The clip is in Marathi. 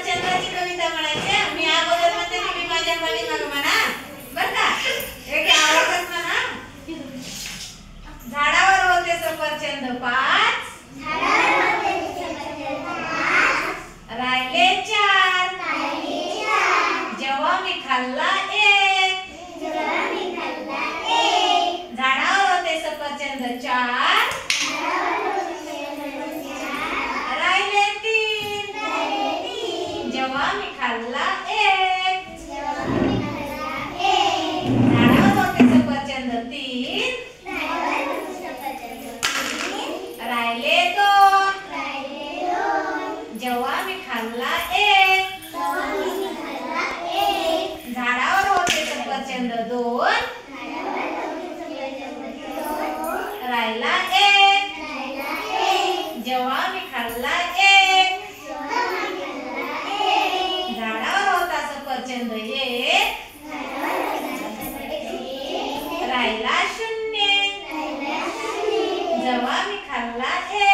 सफरचंदाची कविता म्हणायची. मी अगोदर म्हणते तुम्ही माझ्या पाठीमागे म्हणा बरं का. एक आवाजात म्हणा. झाडावर होते सफरचंद 5, राहिले 4, जेव्हा मी खाल्ला 1. झाडावर होते सफरचंद 4, राहिले 3, जेव्हा मी खाल्ला 1. झाडावर होते सफरचंद 3, राहिले 2, जेव्हा मी खाल्ला 1. झाडावर होते सफरचंद 2, राहिला 1, जेव्हा मी खाल्ला 1. झाडावर होता सफरचंद 1, राहिला 0, जेव्हा मी खाल्ला 1.